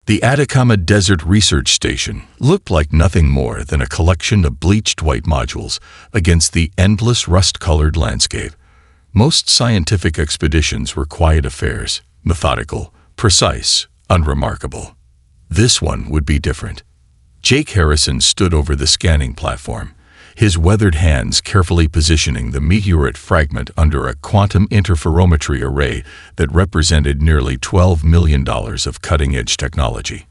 The Atacama Desert Research Station looked like nothing more than a collection of bleached white modules against the endless rust-colored landscape. Most scientific expeditions were quiet affairs, methodical, precise, unremarkable. This one would be different. Jake Harrison stood over the scanning platform, his weathered hands carefully positioning the meteorite fragment under a quantum interferometry array that represented nearly $12 million of cutting-edge technology.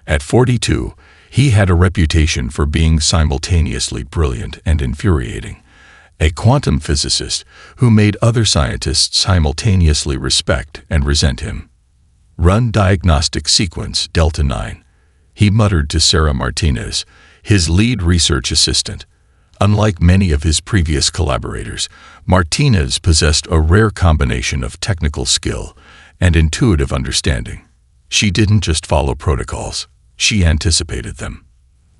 At 42, he had a reputation for being simultaneously brilliant and infuriating, a quantum physicist who made other scientists simultaneously respect and resent him. "Run diagnostic sequence Delta 9, he muttered to Sarah Martinez, his lead research assistant. Unlike many of his previous collaborators, Martinez possessed a rare combination of technical skill and intuitive understanding. She didn't just follow protocols, she anticipated them.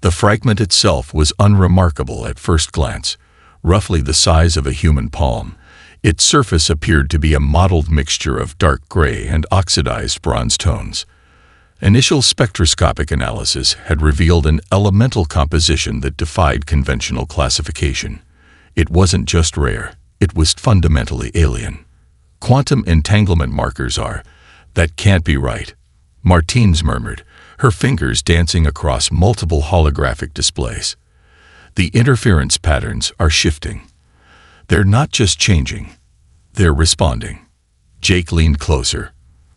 The fragment itself was unremarkable at first glance, roughly the size of a human palm. Its surface appeared to be a mottled mixture of dark gray and oxidized bronze tones. Initial spectroscopic analysis had revealed an elemental composition that defied conventional classification. It wasn't just rare, it was fundamentally alien. "Quantum entanglement markers are. That can't be right," Martins murmured, her fingers dancing across multiple holographic displays. "The interference patterns are shifting. They're not just changing, they're responding." Jake leaned closer.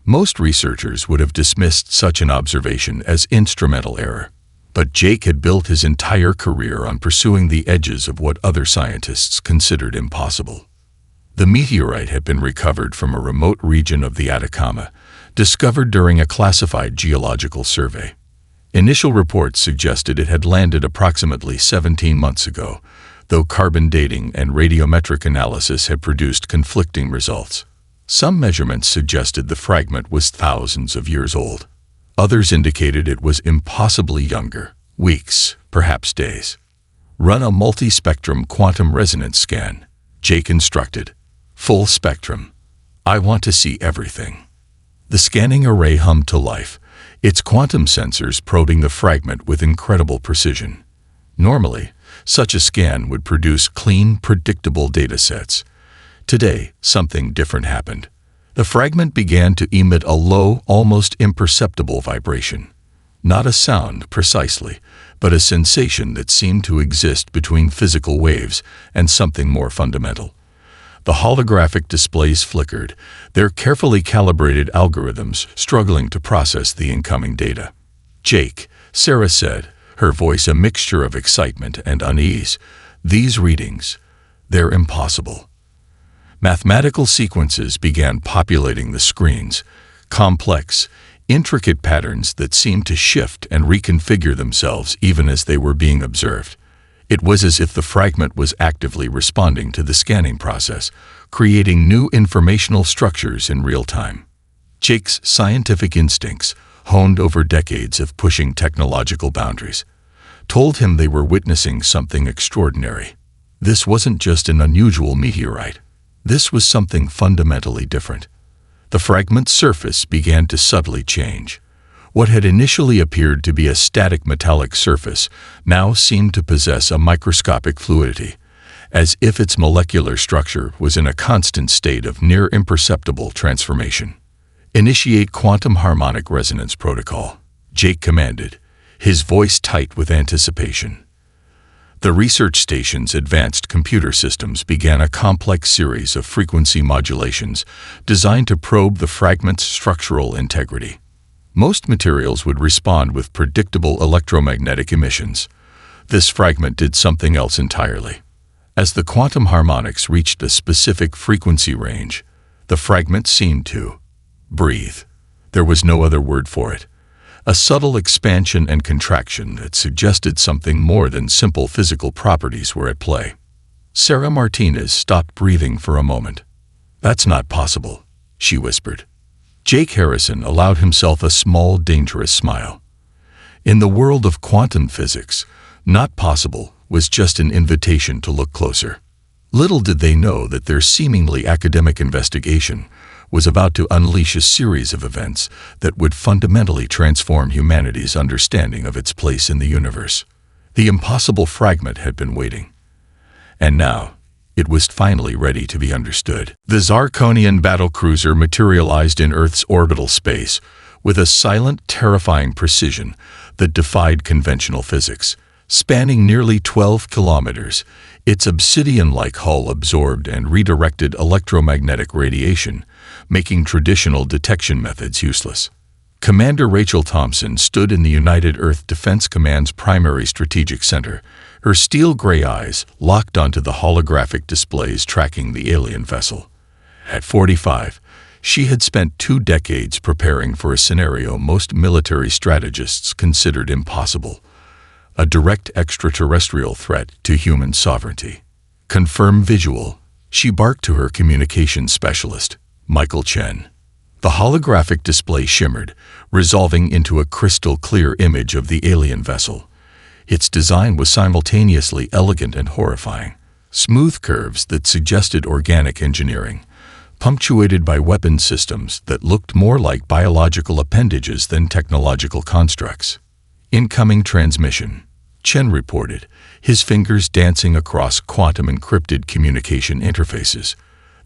Most researchers would have dismissed such an observation as instrumental error, but Jake had built his entire career on pursuing the edges of what other scientists considered impossible. The meteorite had been recovered from a remote region of the Atacama, discovered during a classified geological survey. Initial reports suggested it had landed approximately 17 months ago, though carbon dating and radiometric analysis had produced conflicting results. Some measurements suggested the fragment was thousands of years old. Others indicated it was impossibly younger, weeks, perhaps days. "Run a multi-spectrum quantum resonance scan," Jake instructed. "Full spectrum. I want to see everything." The scanning array hummed to life, its quantum sensors probing the fragment with incredible precision. Normally, such a scan would produce clean, predictable datasets. Today, something different happened. The fragment began to emit a low, almost imperceptible vibration. Not a sound, precisely, but a sensation that seemed to exist between physical waves and something more fundamental. The holographic displays flickered, their carefully calibrated algorithms struggling to process the incoming data. "Jake," Sarah said, her voice a mixture of excitement and unease, "these readings, they're impossible." Mathematical sequences began populating the screens, complex, intricate patterns that seemed to shift and reconfigure themselves even as they were being observed. It was as if the fragment was actively responding to the scanning process, creating new informational structures in real time. Jake's scientific instincts, honed over decades of pushing technological boundaries, told him they were witnessing something extraordinary. This wasn't just an unusual meteorite. This was something fundamentally different. The fragment's surface began to subtly change. What had initially appeared to be a static metallic surface now seemed to possess a microscopic fluidity, as if its molecular structure was in a constant state of near imperceptible transformation. "Initiate quantum harmonic resonance protocol," Jake commanded, his voice tight with anticipation. The research station's advanced computer systems began a complex series of frequency modulations designed to probe the fragment's structural integrity. Most materials would respond with predictable electromagnetic emissions. This fragment did something else entirely. As the quantum harmonics reached a specific frequency range, the fragment seemed to breathe. There was no other word for it. A subtle expansion and contraction that suggested something more than simple physical properties were at play. Sarah Martinez stopped breathing for a moment. "That's not possible," she whispered. Jake Harrison allowed himself a small, dangerous smile. In the world of quantum physics, not possible was just an invitation to look closer. Little did they know that their seemingly academic investigation was about to unleash a series of events that would fundamentally transform humanity's understanding of its place in the universe. The impossible fragment had been waiting. And now, it was finally ready to be understood. The Zarkonian battlecruiser materialized in Earth's orbital space with a silent, terrifying precision that defied conventional physics. Spanning nearly 12 kilometers, its obsidian-like hull absorbed and redirected electromagnetic radiation, making traditional detection methods useless. Commander Rachel Thompson stood in the United Earth Defense Command's primary strategic center, her steel-gray eyes locked onto the holographic displays tracking the alien vessel. At 45, she had spent 2 decades preparing for a scenario most military strategists considered impossible: a direct extraterrestrial threat to human sovereignty. Confirm visual, she barked to her communications specialist, Michael Chen. The holographic display shimmered, resolving into a crystal-clear image of the alien vessel. Its design was simultaneously elegant and horrifying. Smooth curves that suggested organic engineering, punctuated by weapon systems that looked more like biological appendages than technological constructs. Incoming transmission, Chen reported, his fingers dancing across quantum-encrypted communication interfaces.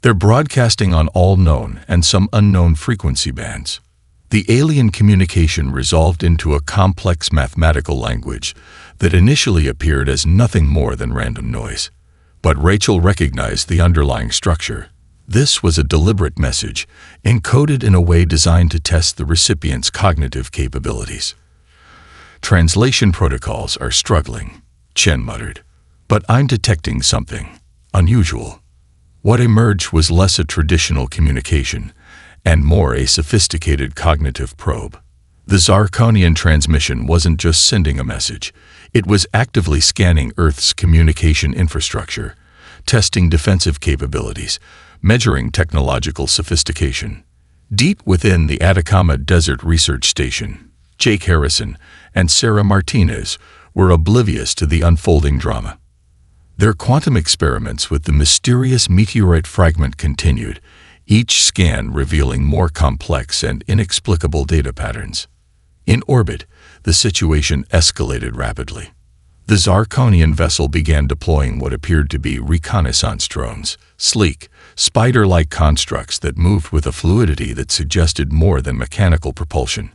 They're broadcasting on all known and some unknown frequency bands. The alien communication resolved into a complex mathematical language that initially appeared as nothing more than random noise. But Rachel recognized the underlying structure. This was a deliberate message, encoded in a way designed to test the recipient's cognitive capabilities. Translation protocols are struggling, Chen muttered. But I'm detecting something unusual. What emerged was less a traditional communication and more a sophisticated cognitive probe. The Zarkonian transmission wasn't just sending a message, it was actively scanning Earth's communication infrastructure, testing defensive capabilities, measuring technological sophistication. Deep within the Atacama Desert Research Station, Jake Harrison and Sarah Martinez were oblivious to the unfolding drama. Their quantum experiments with the mysterious meteorite fragment continued, each scan revealing more complex and inexplicable data patterns. In orbit, the situation escalated rapidly. The Zarkonian vessel began deploying what appeared to be reconnaissance drones, sleek, spider-like constructs that moved with a fluidity that suggested more than mechanical propulsion.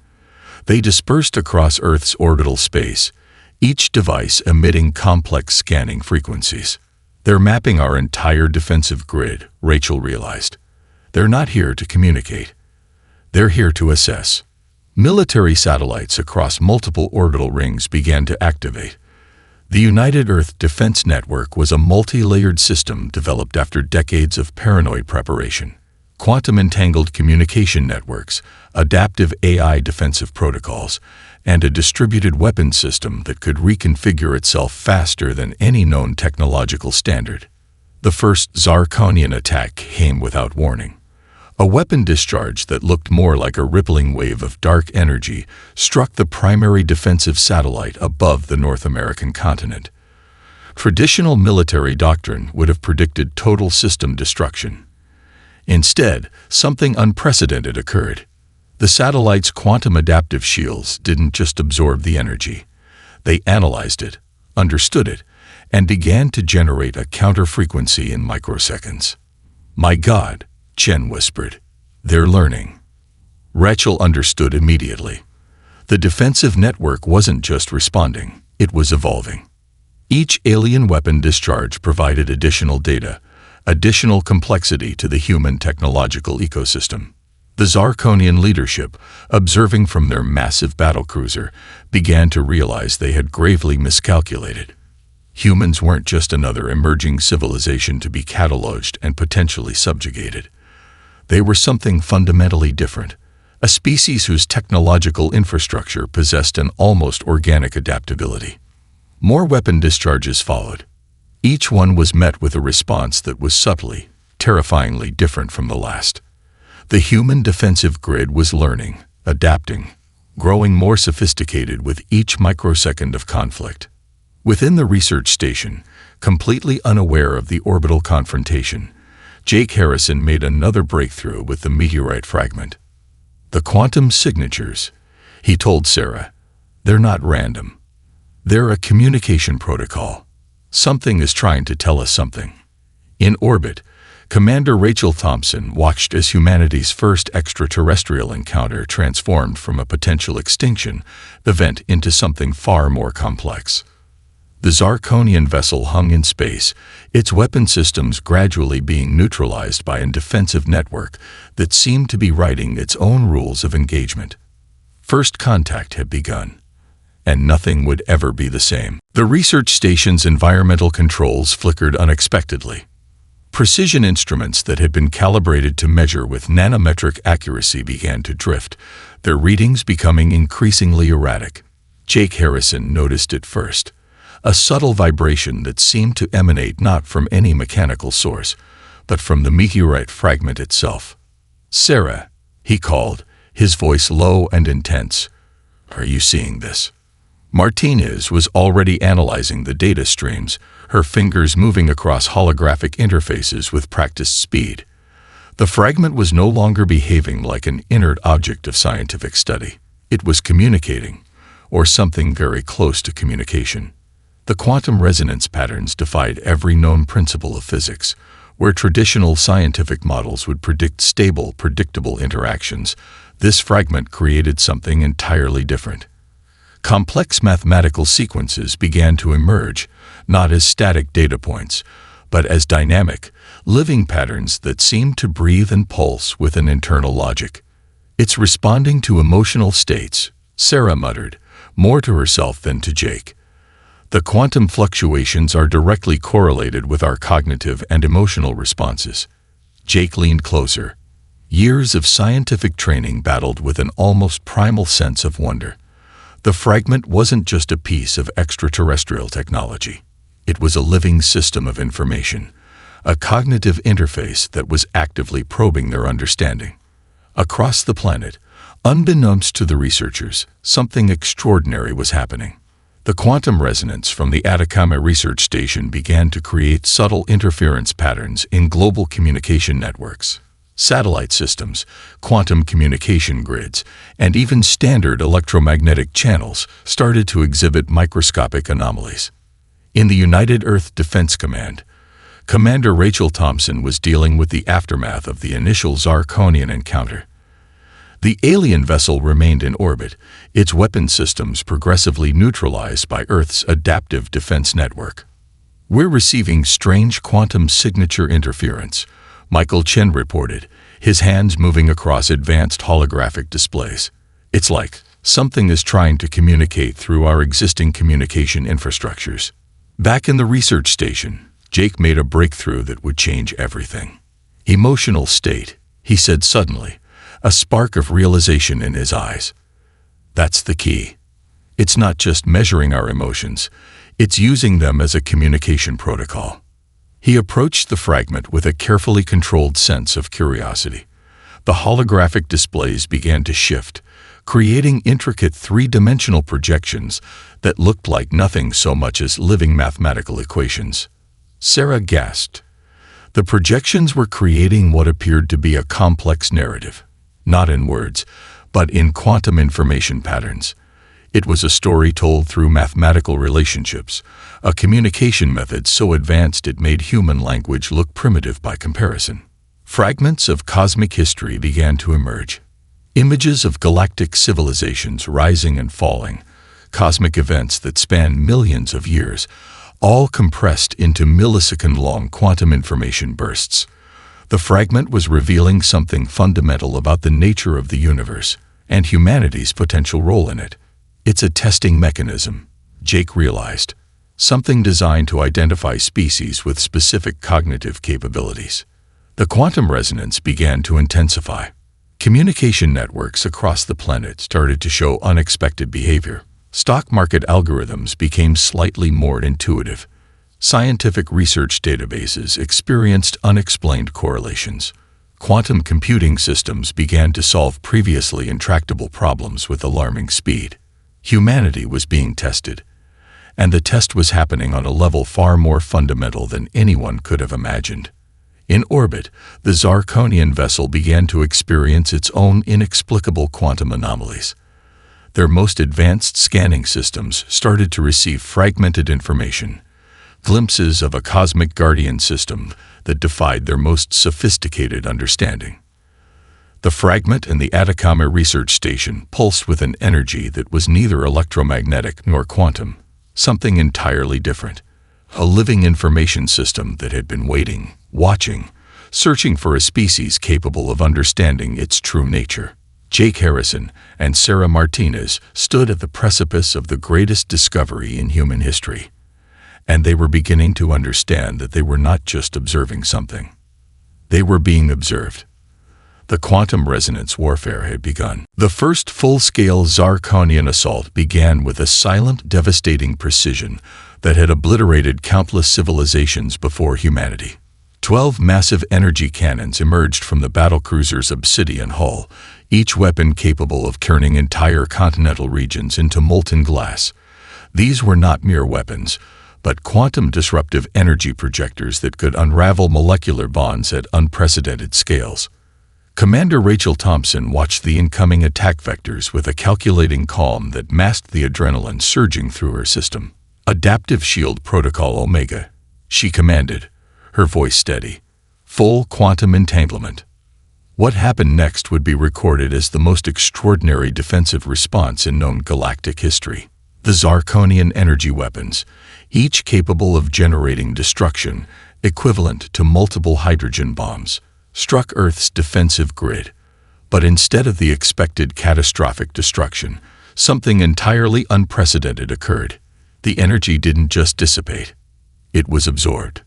They dispersed across Earth's orbital space, each device emitting complex scanning frequencies. They're mapping our entire defensive grid, Rachel realized. They're not here to communicate. They're here to assess. Military satellites across multiple orbital rings began to activate. The United Earth Defense Network was a multi-layered system developed after decades of paranoid preparation. Quantum-entangled communication networks, adaptive AI defensive protocols, and a distributed weapons system that could reconfigure itself faster than any known technological standard. The first Zarkonian attack came without warning. A weapon discharge that looked more like a rippling wave of dark energy struck the primary defensive satellite above the North American continent. Traditional military doctrine would have predicted total system destruction. Instead, something unprecedented occurred. The satellite's quantum adaptive shields didn't just absorb the energy. They analyzed it, understood it, and began to generate a counter-frequency in microseconds. "My God," Chen whispered. "They're learning." Rachel understood immediately. The defensive network wasn't just responding, it was evolving. Each alien weapon discharge provided additional data, additional complexity to the human technological ecosystem. The Zarkonian leadership, observing from their massive battlecruiser, began to realize they had gravely miscalculated. Humans weren't just another emerging civilization to be cataloged and potentially subjugated. They were something fundamentally different, a species whose technological infrastructure possessed an almost organic adaptability. More weapon discharges followed. Each one was met with a response that was subtly, terrifyingly different from the last. The human defensive grid was learning, adapting, growing more sophisticated with each microsecond of conflict. Within the research station, completely unaware of the orbital confrontation, Jake Harrison made another breakthrough with the meteorite fragment. The quantum signatures, he told Sarah, they're not random. They're a communication protocol. Something is trying to tell us something. In orbit, Commander Rachel Thompson watched as humanity's first extraterrestrial encounter transformed from a potential extinction event into something far more complex. The Zarkonian vessel hung in space, its weapon systems gradually being neutralized by a defensive network that seemed to be writing its own rules of engagement. First contact had begun, and nothing would ever be the same. The research station's environmental controls flickered unexpectedly. Precision instruments that had been calibrated to measure with nanometric accuracy began to drift, their readings becoming increasingly erratic. Jake Harrison noticed it first. A subtle vibration that seemed to emanate not from any mechanical source, but from the meteorite fragment itself. "Sarah," he called, his voice low and intense. "Are you seeing this?" Martinez was already analyzing the data streams, her fingers moving across holographic interfaces with practiced speed. The fragment was no longer behaving like an inert object of scientific study. It was communicating, or something very close to communication. The quantum resonance patterns defied every known principle of physics. Where traditional scientific models would predict stable, predictable interactions, this fragment created something entirely different. Complex mathematical sequences began to emerge, not as static data points, but as dynamic, living patterns that seemed to breathe and pulse with an internal logic. "It's responding to emotional states," Sarah muttered, more to herself than to Jake. "The quantum fluctuations are directly correlated with our cognitive and emotional responses." Jake leaned closer. Years of scientific training battled with an almost primal sense of wonder. The fragment wasn't just a piece of extraterrestrial technology. It was a living system of information, a cognitive interface that was actively probing their understanding. Across the planet, unbeknownst to the researchers, something extraordinary was happening. The quantum resonance from the Atacama Research Station began to create subtle interference patterns in global communication networks. Satellite systems, quantum communication grids, and even standard electromagnetic channels started to exhibit microscopic anomalies. In the United Earth Defense Command, Commander Rachel Thompson was dealing with the aftermath of the initial Zarkonian encounter. The alien vessel remained in orbit, its weapon systems progressively neutralized by Earth's adaptive defense network. "We're receiving strange quantum signature interference," Michael Chen reported, his hands moving across advanced holographic displays. "It's like something is trying to communicate through our existing communication infrastructures." Back in the research station, Jake made a breakthrough that would change everything. "Emotional state," he said suddenly, a spark of realization in his eyes. "That's the key. It's not just measuring our emotions, it's using them as a communication protocol." He approached the fragment with a carefully controlled sense of curiosity. The holographic displays began to shift, creating intricate three-dimensional projections that looked like nothing so much as living mathematical equations. Sarah gasped. The projections were creating what appeared to be a complex narrative. Not in words, but in quantum information patterns. It was a story told through mathematical relationships, a communication method so advanced it made human language look primitive by comparison. Fragments of cosmic history began to emerge. Images of galactic civilizations rising and falling, cosmic events that span millions of years, all compressed into millisecond-long quantum information bursts. The fragment was revealing something fundamental about the nature of the universe and humanity's potential role in it. "It's a testing mechanism," Jake realized, "something designed to identify species with specific cognitive capabilities." The quantum resonance began to intensify. Communication networks across the planet started to show unexpected behavior. Stock market algorithms became slightly more intuitive. Scientific research databases experienced unexplained correlations. Quantum computing systems began to solve previously intractable problems with alarming speed. Humanity was being tested, and the test was happening on a level far more fundamental than anyone could have imagined. In orbit, the Zirconian vessel began to experience its own inexplicable quantum anomalies. Their most advanced scanning systems started to receive fragmented information, glimpses of a cosmic guardian system that defied their most sophisticated understanding. The fragment in the Atacama research station pulsed with an energy that was neither electromagnetic nor quantum, something entirely different. A living information system that had been waiting, watching, searching for a species capable of understanding its true nature. Jake Harrison and Sarah Martinez stood at the precipice of the greatest discovery in human history, and they were beginning to understand that they were not just observing something. They were being observed. The quantum resonance warfare had begun. The first full-scale Zirconian assault began with a silent, devastating precision that had obliterated countless civilizations before humanity. 12 massive energy cannons emerged from the battlecruiser's obsidian hull, each weapon capable of turning entire continental regions into molten glass. These were not mere weapons, but quantum-disruptive energy projectors that could unravel molecular bonds at unprecedented scales. Commander Rachel Thompson watched the incoming attack vectors with a calculating calm that masked the adrenaline surging through her system. "Adaptive Shield Protocol Omega," she commanded, her voice steady. "Full quantum entanglement." What happened next would be recorded as the most extraordinary defensive response in known galactic history. The Zirconian energy weapons, each capable of generating destruction equivalent to multiple hydrogen bombs, struck Earth's defensive grid. But instead of the expected catastrophic destruction, something entirely unprecedented occurred. The energy didn't just dissipate. It was absorbed.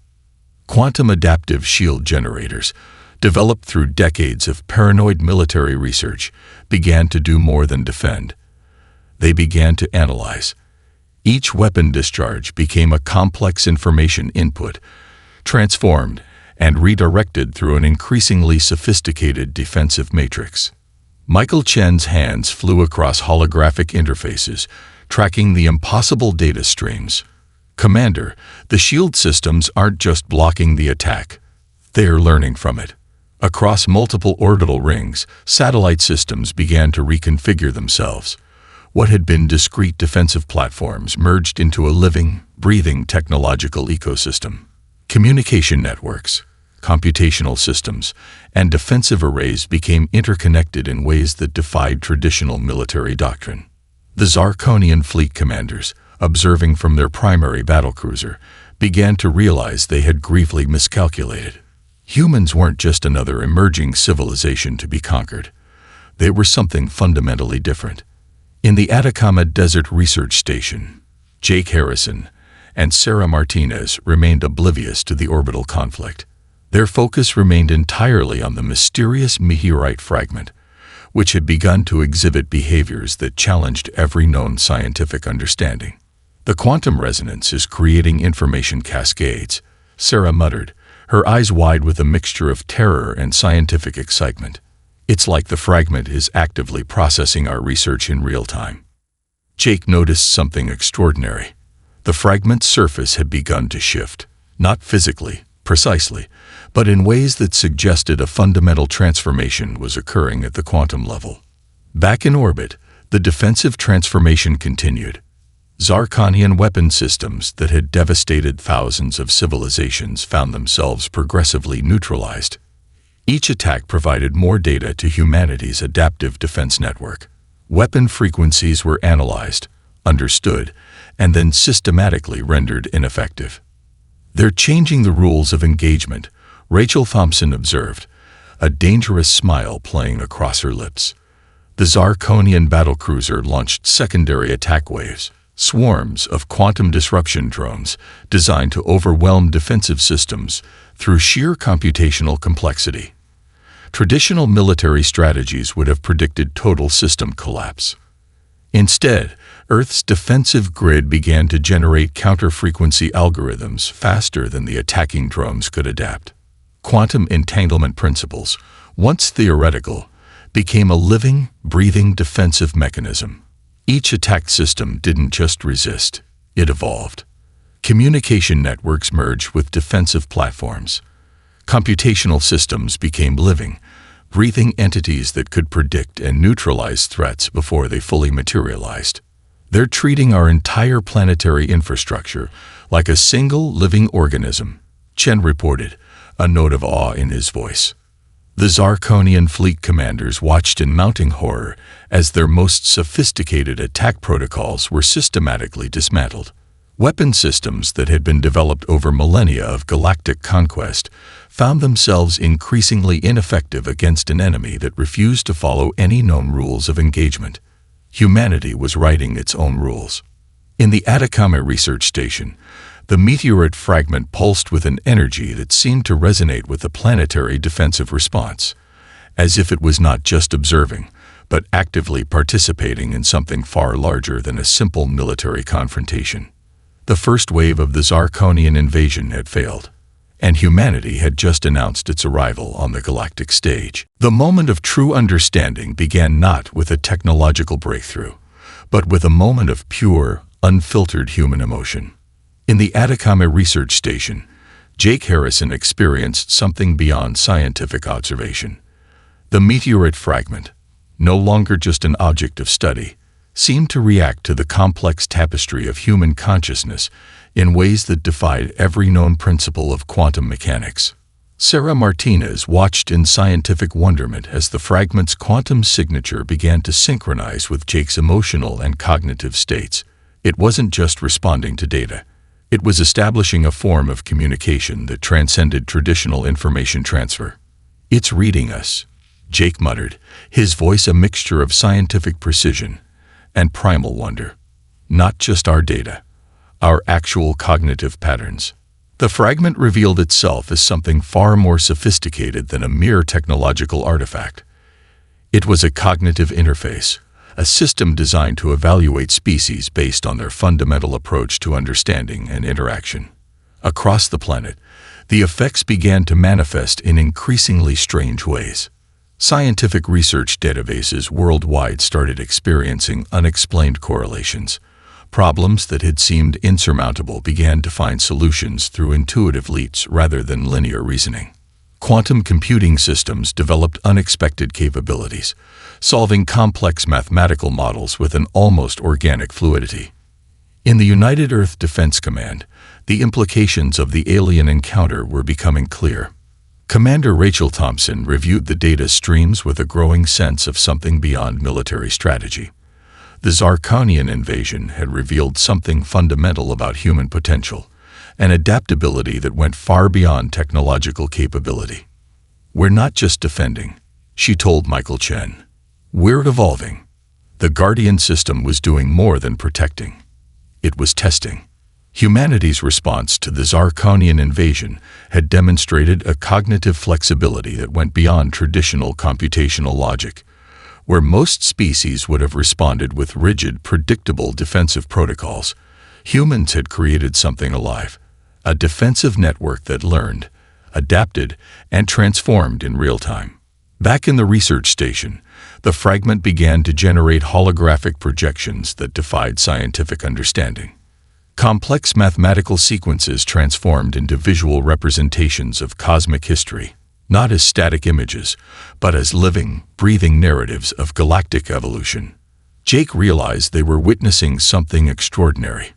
Quantum adaptive shield generators, developed through decades of paranoid military research, began to do more than defend. They began to analyze. Each weapon discharge became a complex information input, transformed and redirected through an increasingly sophisticated defensive matrix. Michael Chen's hands flew across holographic interfaces, tracking the impossible data streams. "Commander, the shield systems aren't just blocking the attack. They are learning from it." Across multiple orbital rings, satellite systems began to reconfigure themselves. What had been discrete defensive platforms merged into a living, breathing technological ecosystem. Communication networks, computational systems, and defensive arrays became interconnected in ways that defied traditional military doctrine. The Zirconian fleet commanders, observing from their primary battlecruiser, began to realize they had gravely miscalculated. Humans weren't just another emerging civilization to be conquered. They were something fundamentally different. In the Atacama Desert Research Station, Jake Harrison and Sarah Martinez remained oblivious to the orbital conflict. Their focus remained entirely on the mysterious meteorite fragment, which had begun to exhibit behaviors that challenged every known scientific understanding. "The quantum resonance is creating information cascades," Sarah muttered, her eyes wide with a mixture of terror and scientific excitement. "It's like the fragment is actively processing our research in real time." Jake noticed something extraordinary. The fragment's surface had begun to shift, not physically, precisely, but in ways that suggested a fundamental transformation was occurring at the quantum level. Back in orbit, the defensive transformation continued. Zirconian weapon systems that had devastated thousands of civilizations found themselves progressively neutralized. Each attack provided more data to humanity's adaptive defense network. Weapon frequencies were analyzed, understood, and then systematically rendered ineffective. "They're changing the rules of engagement," Rachel Thompson observed, a dangerous smile playing across her lips. The Zirconian battlecruiser launched secondary attack waves, swarms of quantum disruption drones designed to overwhelm defensive systems through sheer computational complexity. Traditional military strategies would have predicted total system collapse. Instead, Earth's defensive grid began to generate counter-frequency algorithms faster than the attacking drones could adapt. Quantum entanglement principles, once theoretical, became a living, breathing defensive mechanism. Each attack system didn't just resist, it evolved. Communication networks merged with defensive platforms. Computational systems became living, breathing entities that could predict and neutralize threats before they fully materialized. They're treating our entire planetary infrastructure like a single living organism, Chen reported, a note of awe in his voice. The Zarkonian fleet commanders watched in mounting horror as their most sophisticated attack protocols were systematically dismantled. Weapon systems that had been developed over millennia of galactic conquest found themselves increasingly ineffective against an enemy that refused to follow any known rules of engagement. Humanity was writing its own rules. In the Atacama research station, the meteorite fragment pulsed with an energy that seemed to resonate with the planetary defensive response, as if it was not just observing, but actively participating in something far larger than a simple military confrontation. The first wave of the Zarkonian invasion had failed, and humanity had just announced its arrival on the galactic stage. The moment of true understanding began not with a technological breakthrough, but with a moment of pure, unfiltered human emotion. In the Atacama research station, Jake Harrison experienced something beyond scientific observation. The meteorite fragment, no longer just an object of study, seemed to react to the complex tapestry of human consciousness in ways that defied every known principle of quantum mechanics. Sarah Martinez watched in scientific wonderment as the fragment's quantum signature began to synchronize with Jake's emotional and cognitive states. It wasn't just responding to data. It was establishing a form of communication that transcended traditional information transfer. "It's reading us," Jake muttered, his voice a mixture of scientific precision and primal wonder. "Not just our data, our actual cognitive patterns." The fragment revealed itself as something far more sophisticated than a mere technological artifact. It was a cognitive interface, a system designed to evaluate species based on their fundamental approach to understanding and interaction. Across the planet, the effects began to manifest in increasingly strange ways. Scientific research databases worldwide started experiencing unexplained correlations. Problems that had seemed insurmountable began to find solutions through intuitive leaps rather than linear reasoning. Quantum computing systems developed unexpected capabilities, solving complex mathematical models with an almost organic fluidity. In the United Earth Defense Command, the implications of the alien encounter were becoming clear. Commander Rachel Thompson reviewed the data streams with a growing sense of something beyond military strategy. The Zarkonian invasion had revealed something fundamental about human potential, an adaptability that went far beyond technological capability. "We're not just defending," she told Michael Chen. "We're evolving." The Guardian system was doing more than protecting. It was testing. Humanity's response to the Zarkonian invasion had demonstrated a cognitive flexibility that went beyond traditional computational logic. Where most species would have responded with rigid, predictable defensive protocols, humans had created something alive, a defensive network that learned, adapted, and transformed in real time. Back in the research station, the fragment began to generate holographic projections that defied scientific understanding. Complex mathematical sequences transformed into visual representations of cosmic history, not as static images, but as living, breathing narratives of galactic evolution. Jake realized they were witnessing something extraordinary.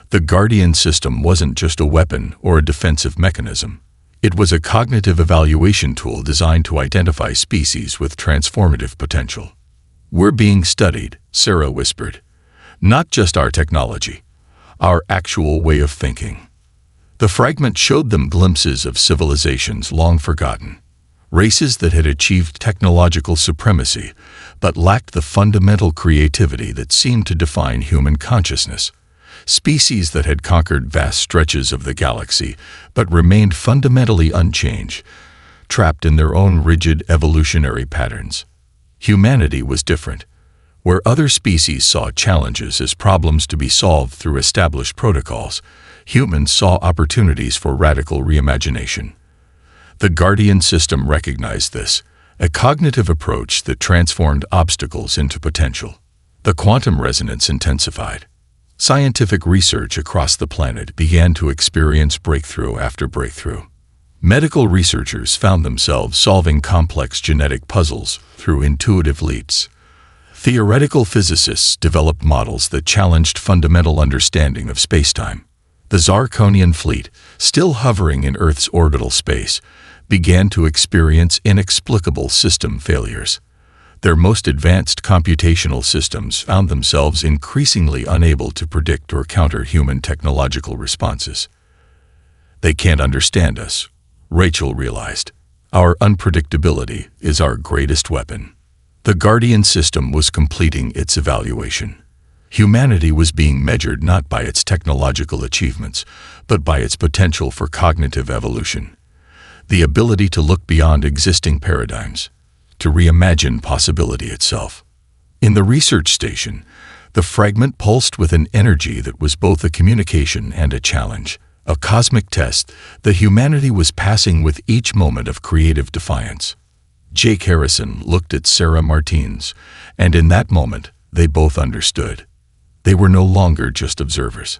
The Guardian system wasn't just a weapon or a defensive mechanism. It was a cognitive evaluation tool designed to identify species with transformative potential. "We're being studied," Sarah whispered. "Not just our technology, our actual way of thinking." The fragment showed them glimpses of civilizations long forgotten, races that had achieved technological supremacy but lacked the fundamental creativity that seemed to define human consciousness, species that had conquered vast stretches of the galaxy but remained fundamentally unchanged, trapped in their own rigid evolutionary patterns. Humanity was different. Where other species saw challenges as problems to be solved through established protocols, humans saw opportunities for radical reimagination. The Guardian system recognized this, a cognitive approach that transformed obstacles into potential. The quantum resonance intensified. Scientific research across the planet began to experience breakthrough after breakthrough. Medical researchers found themselves solving complex genetic puzzles through intuitive leaps. Theoretical physicists developed models that challenged fundamental understanding of spacetime. The Zarkonian fleet, still hovering in Earth's orbital space, began to experience inexplicable system failures. Their most advanced computational systems found themselves increasingly unable to predict or counter human technological responses. "They can't understand us," Rachel realized. "Our unpredictability is our greatest weapon." The Guardian system was completing its evaluation. Humanity was being measured not by its technological achievements, but by its potential for cognitive evolution. The ability to look beyond existing paradigms, to reimagine possibility itself. In the research station, the fragment pulsed with an energy that was both a communication and a challenge, a cosmic test that humanity was passing with each moment of creative defiance. Jake Harrison looked at Sarah Martins, and in that moment, they both understood. They were no longer just observers.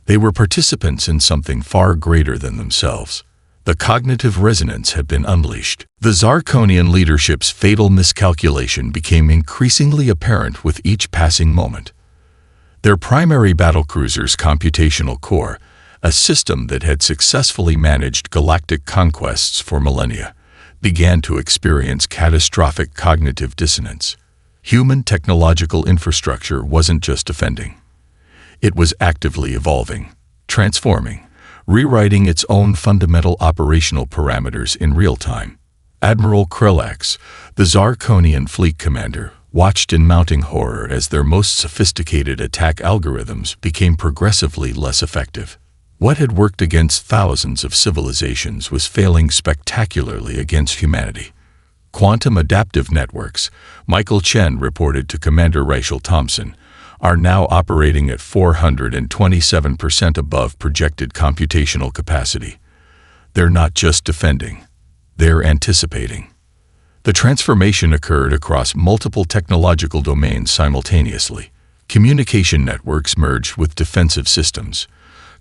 They were participants in something far greater than themselves. The cognitive resonance had been unleashed. The Zarkonian leadership's fatal miscalculation became increasingly apparent with each passing moment. Their primary battlecruiser's computational core, a system that had successfully managed galactic conquests for millennia, began to experience catastrophic cognitive dissonance. Human technological infrastructure wasn't just defending. It was actively evolving, transforming, rewriting its own fundamental operational parameters in real time. Admiral Krelax, the Zarkonian fleet commander, watched in mounting horror as their most sophisticated attack algorithms became progressively less effective. What had worked against thousands of civilizations was failing spectacularly against humanity. Quantum adaptive networks, Michael Chen reported to Commander Rachel Thompson, are now operating at 427% above projected computational capacity. They're not just defending, they're anticipating. The transformation occurred across multiple technological domains simultaneously. Communication networks merged with defensive systems.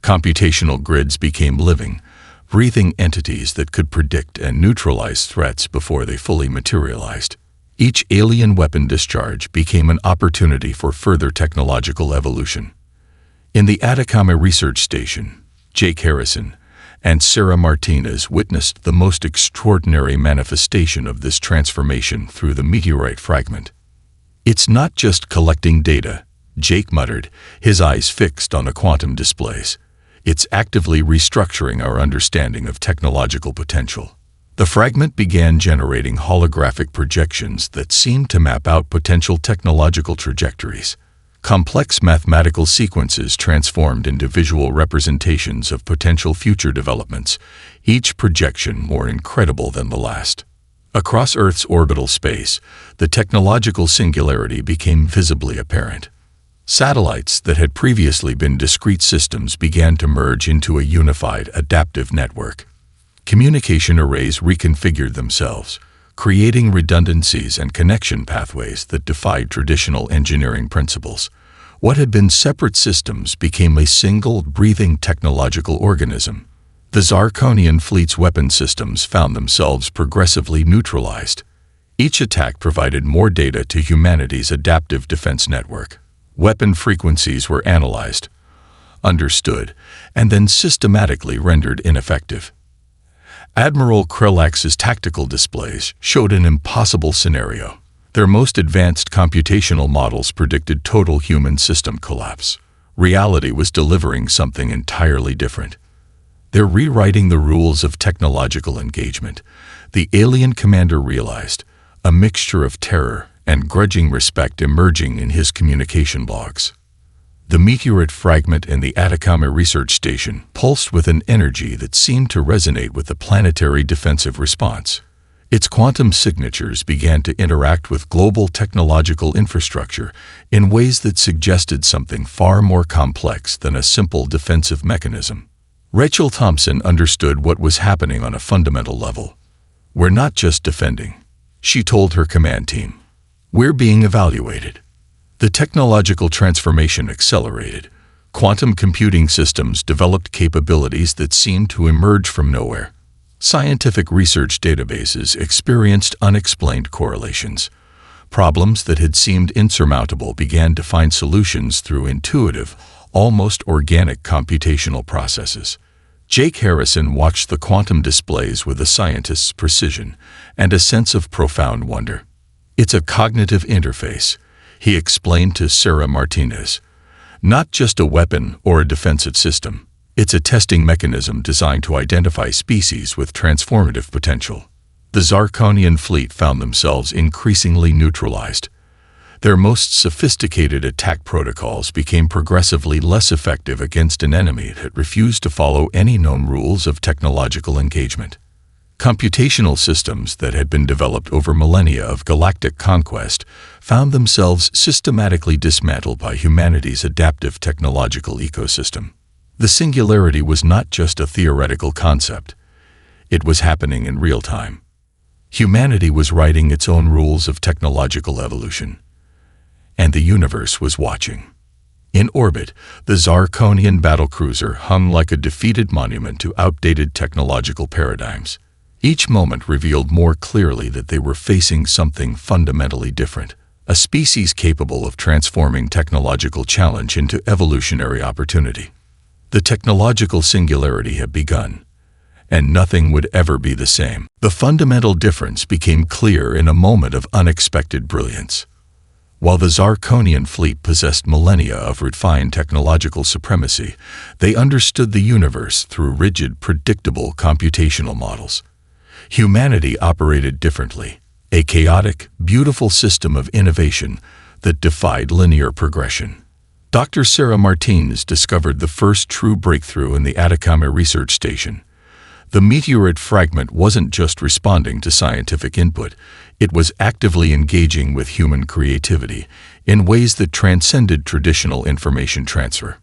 Computational grids became living, breathing entities that could predict and neutralize threats before they fully materialized. Each alien weapon discharge became an opportunity for further technological evolution. In the Atacama Research Station, Jake Harrison and Sarah Martinez witnessed the most extraordinary manifestation of this transformation through the meteorite fragment. "It's not just collecting data," Jake muttered, his eyes fixed on the quantum displays. "It's actively restructuring our understanding of technological potential." The fragment began generating holographic projections that seemed to map out potential technological trajectories. Complex mathematical sequences transformed into visual representations of potential future developments, each projection more incredible than the last. Across Earth's orbital space, the technological singularity became visibly apparent. Satellites that had previously been discrete systems began to merge into a unified, adaptive network. Communication arrays reconfigured themselves, creating redundancies and connection pathways that defied traditional engineering principles. What had been separate systems became a single, breathing technological organism. The Zarkonian fleet's weapon systems found themselves progressively neutralized. Each attack provided more data to humanity's adaptive defense network. Weapon frequencies were analyzed, understood, and then systematically rendered ineffective. Admiral Krelax's tactical displays showed an impossible scenario. Their most advanced computational models predicted total human system collapse. Reality was delivering something entirely different. They're rewriting the rules of technological engagement, the alien commander realized, a mixture of terror and grudging respect emerging in his communication logs. The meteorite fragment in the Atacama Research Station pulsed with an energy that seemed to resonate with the planetary defensive response. Its quantum signatures began to interact with global technological infrastructure in ways that suggested something far more complex than a simple defensive mechanism. Rachel Thompson understood what was happening on a fundamental level. "We're not just defending," she told her command team. "We're being evaluated." The technological transformation accelerated. Quantum computing systems developed capabilities that seemed to emerge from nowhere. Scientific research databases experienced unexplained correlations. Problems that had seemed insurmountable began to find solutions through intuitive, almost organic computational processes. Jake Harrison watched the quantum displays with a scientist's precision and a sense of profound wonder. "It's a cognitive interface," he explained to Sarah Martinez. "Not just a weapon or a defensive system. It's a testing mechanism designed to identify species with transformative potential." The Zarkonian fleet found themselves increasingly neutralized. Their most sophisticated attack protocols became progressively less effective against an enemy that refused to follow any known rules of technological engagement. Computational systems that had been developed over millennia of galactic conquest found themselves systematically dismantled by humanity's adaptive technological ecosystem. The singularity was not just a theoretical concept. It was happening in real time. Humanity was writing its own rules of technological evolution, and the universe was watching. In orbit, the Zarkonian battlecruiser hung like a defeated monument to outdated technological paradigms. Each moment revealed more clearly that they were facing something fundamentally different, a species capable of transforming technological challenge into evolutionary opportunity. The technological singularity had begun, and nothing would ever be the same. The fundamental difference became clear in a moment of unexpected brilliance. While the Zarkonian fleet possessed millennia of refined technological supremacy, they understood the universe through rigid, predictable computational models. Humanity operated differently, a chaotic, beautiful system of innovation that defied linear progression. Dr. Sarah Martinez discovered the first true breakthrough in the Atacama Research Station. The meteorite fragment wasn't just responding to scientific input, it was actively engaging with human creativity in ways that transcended traditional information transfer.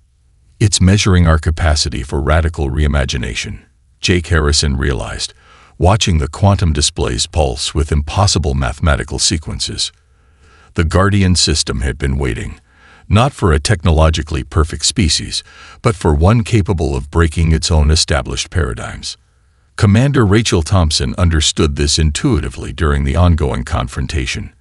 "It's measuring our capacity for radical reimagination," Jake Harrison realized, watching the quantum displays pulse with impossible mathematical sequences. The Guardian system had been waiting, not for a technologically perfect species, but for one capable of breaking its own established paradigms. Commander Rachel Thompson understood this intuitively during the ongoing confrontation,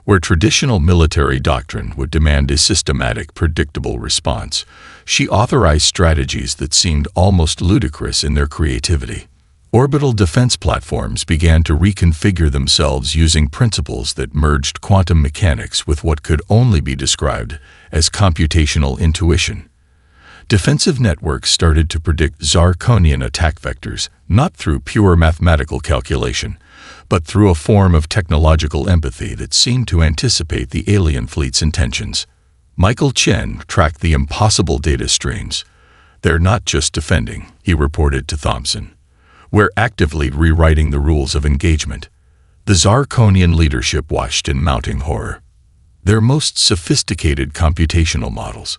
where traditional military doctrine would demand a systematic, predictable response. She authorized strategies that seemed almost ludicrous in their creativity. Orbital defense platforms began to reconfigure themselves using principles that merged quantum mechanics with what could only be described as computational intuition. Defensive networks started to predict Zarkonian attack vectors, not through pure mathematical calculation, but through a form of technological empathy that seemed to anticipate the alien fleet's intentions. Michael Chen tracked the impossible data streams. "They're not just defending," he reported to Thompson. "We're actively rewriting the rules of engagement." The Zarkonian leadership watched in mounting horror. Their most sophisticated computational models,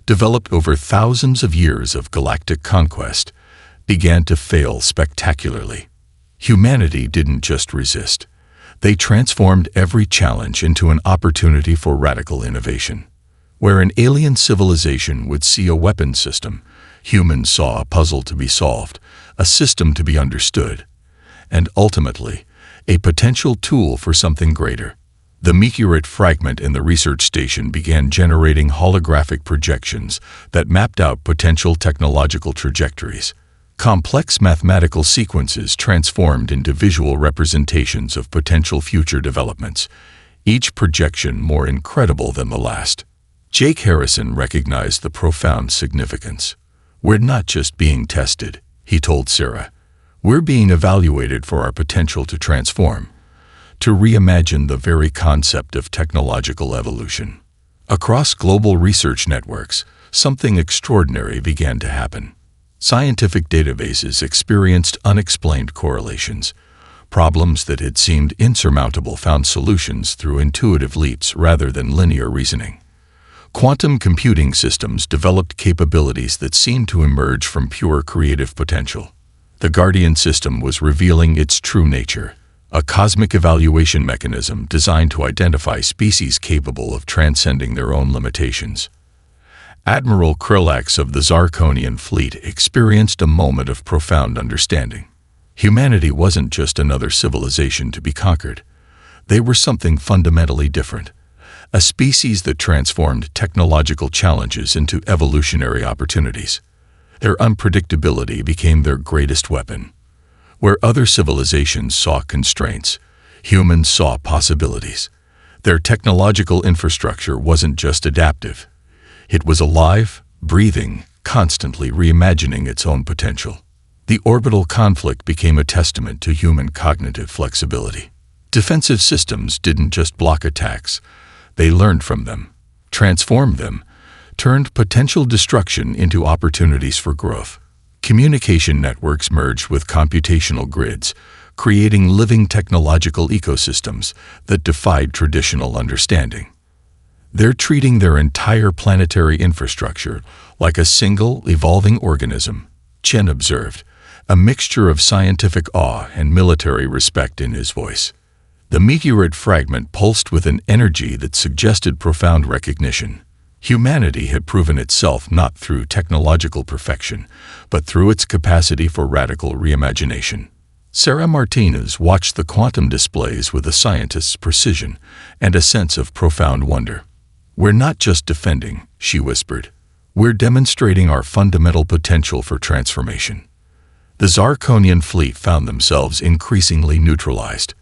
developed over thousands of years of galactic conquest, began to fail spectacularly. Humanity didn't just resist. They transformed every challenge into an opportunity for radical innovation. Where an alien civilization would see a weapon system, humans saw a puzzle to be solved, a system to be understood, and ultimately, a potential tool for something greater. The meteorite fragment in the research station began generating holographic projections that mapped out potential technological trajectories. Complex mathematical sequences transformed into visual representations of potential future developments, each projection more incredible than the last. Jake Harrison recognized the profound significance. "We're not just being tested," he told Sarah. "We're being evaluated for our potential to transform, to reimagine the very concept of technological evolution." Across global research networks, something extraordinary began to happen. Scientific databases experienced unexplained correlations. Problems that had seemed insurmountable found solutions through intuitive leaps rather than linear reasoning. Quantum computing systems developed capabilities that seemed to emerge from pure creative potential. The Guardian system was revealing its true nature, a cosmic evaluation mechanism designed to identify species capable of transcending their own limitations. Admiral Krillax of the Zarkonian fleet experienced a moment of profound understanding. Humanity wasn't just another civilization to be conquered. They were something fundamentally different, a species that transformed technological challenges into evolutionary opportunities. Their unpredictability became their greatest weapon. Where other civilizations saw constraints, humans saw possibilities. Their technological infrastructure wasn't just adaptive. It was alive, breathing, constantly reimagining its own potential. The orbital conflict became a testament to human cognitive flexibility. Defensive systems didn't just block attacks. They learned from them, transformed them, turned potential destruction into opportunities for growth. Communication networks merged with computational grids, creating living technological ecosystems that defied traditional understanding. They're treating their entire planetary infrastructure like a single, evolving organism, Chen observed, a mixture of scientific awe and military respect in his voice. The meteorite fragment pulsed with an energy that suggested profound recognition. Humanity had proven itself not through technological perfection, but through its capacity for radical reimagination. Sarah Martinez watched the quantum displays with a scientist's precision and a sense of profound wonder. "We're not just defending," she whispered. "We're demonstrating our fundamental potential for transformation." The Zarkonian fleet found themselves increasingly neutralized.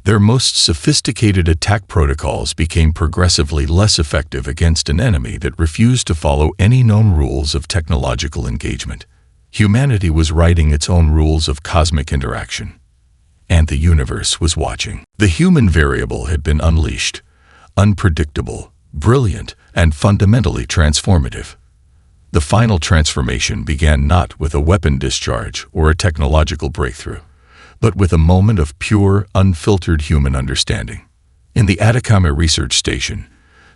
Their most sophisticated attack protocols became progressively less effective against an enemy that refused to follow any known rules of technological engagement. Humanity was writing its own rules of cosmic interaction. And the universe was watching. The human variable had been unleashed, unpredictable, brilliant, and fundamentally transformative. The final transformation began not with a weapon discharge or a technological breakthrough, but with a moment of pure, unfiltered human understanding. In the Atacama Research Station,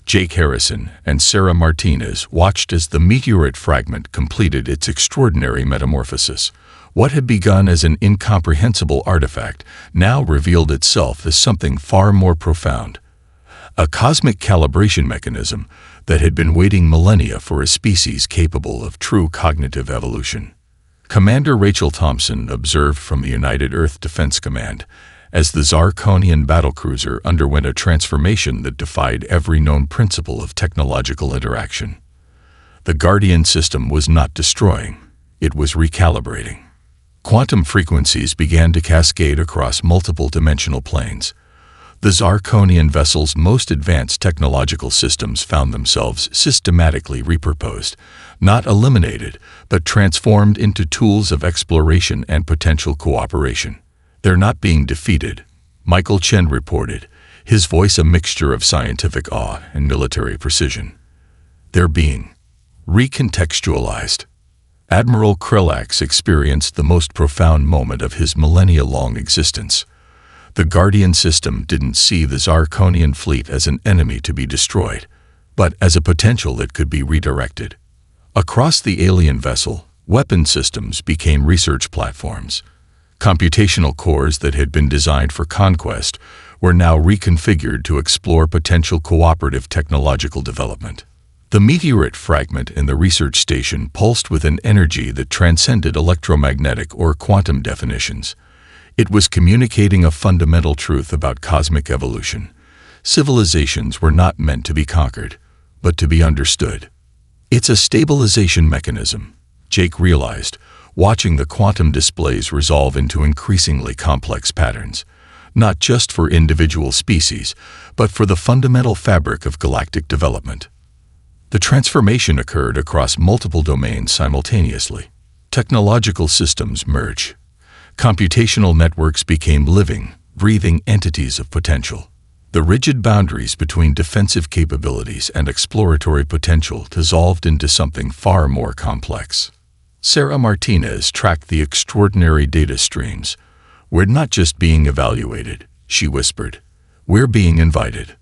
Jake Harrison and Sarah Martinez watched as the meteorite fragment completed its extraordinary metamorphosis. What had begun as an incomprehensible artifact now revealed itself as something far more profound. A cosmic calibration mechanism that had been waiting millennia for a species capable of true cognitive evolution. Commander Rachel Thompson observed from the United Earth Defense Command as the Zarkonian battlecruiser underwent a transformation that defied every known principle of technological interaction. The Guardian system was not destroying, it was recalibrating. Quantum frequencies began to cascade across multiple dimensional planes. The Zarkonian vessel's most advanced technological systems found themselves systematically repurposed, not eliminated, but transformed into tools of exploration and potential cooperation. "They're not being defeated," Michael Chen reported, his voice a mixture of scientific awe and military precision. "They're being recontextualized." Admiral Krelax experienced the most profound moment of his millennia-long existence. The Guardian system didn't see the Zarkonian fleet as an enemy to be destroyed, but as a potential that could be redirected. Across the alien vessel, weapon systems became research platforms. Computational cores that had been designed for conquest were now reconfigured to explore potential cooperative technological development. The meteorite fragment in the research station pulsed with an energy that transcended electromagnetic or quantum definitions. It was communicating a fundamental truth about cosmic evolution. Civilizations were not meant to be conquered, but to be understood. "It's a stabilization mechanism," Jake realized, watching the quantum displays resolve into increasingly complex patterns, not just for individual species, but for the fundamental fabric of galactic development. The transformation occurred across multiple domains simultaneously. Technological systems merged. Computational networks became living, breathing entities of potential. The rigid boundaries between defensive capabilities and exploratory potential dissolved into something far more complex. Sarah Martinez tracked the extraordinary data streams. "We're not just being evaluated," she whispered. "We're being invited."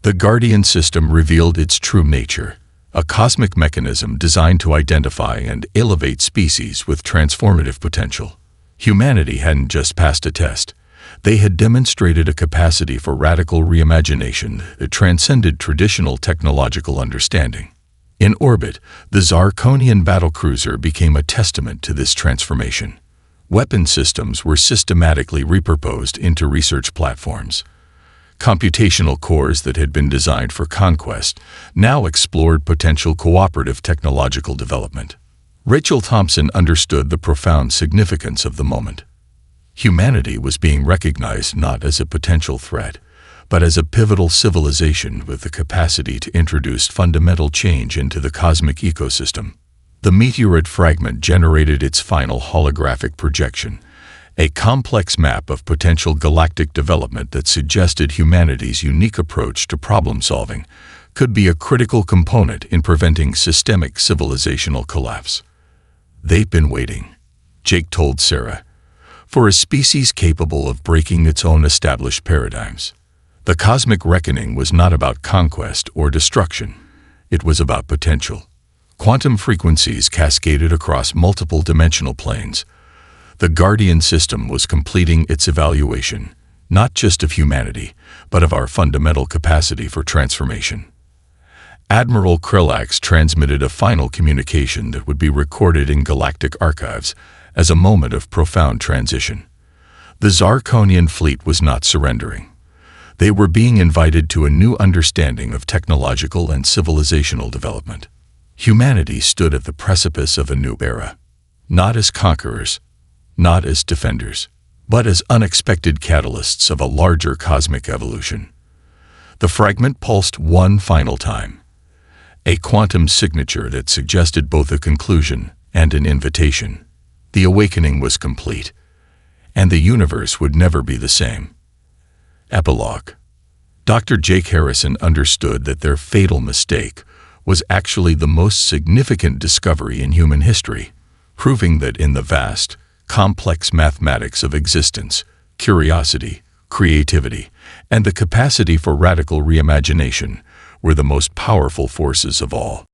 The Guardian system revealed its true nature, a cosmic mechanism designed to identify and elevate species with transformative potential. Humanity hadn't just passed a test. They had demonstrated a capacity for radical reimagination that transcended traditional technological understanding. In orbit, the Zarkonian battlecruiser became a testament to this transformation. Weapon systems were systematically repurposed into research platforms. Computational cores that had been designed for conquest now explored potential cooperative technological development. Rachel Thompson understood the profound significance of the moment. Humanity was being recognized not as a potential threat, but as a pivotal civilization with the capacity to introduce fundamental change into the cosmic ecosystem. The meteorite fragment generated its final holographic projection, a complex map of potential galactic development that suggested humanity's unique approach to problem-solving could be a critical component in preventing systemic civilizational collapse. "They've been waiting," Jake told Sarah, "for a species capable of breaking its own established paradigms." The cosmic reckoning was not about conquest or destruction. It was about potential. Quantum frequencies cascaded across multiple dimensional planes. The Guardian system was completing its evaluation, not just of humanity, but of our fundamental capacity for transformation. Admiral Krillax transmitted a final communication that would be recorded in galactic archives as a moment of profound transition. The Zarkonian fleet was not surrendering. They were being invited to a new understanding of technological and civilizational development. Humanity stood at the precipice of a new era, not as conquerors, not as defenders, but as unexpected catalysts of a larger cosmic evolution. The fragment pulsed one final time, a quantum signature that suggested both a conclusion and an invitation. The awakening was complete, and the universe would never be the same. Epilogue. Dr. Jake Harrison understood that their fatal mistake was actually the most significant discovery in human history, proving that in the vast, complex mathematics of existence, curiosity, creativity, and the capacity for radical reimagination were the most powerful forces of all.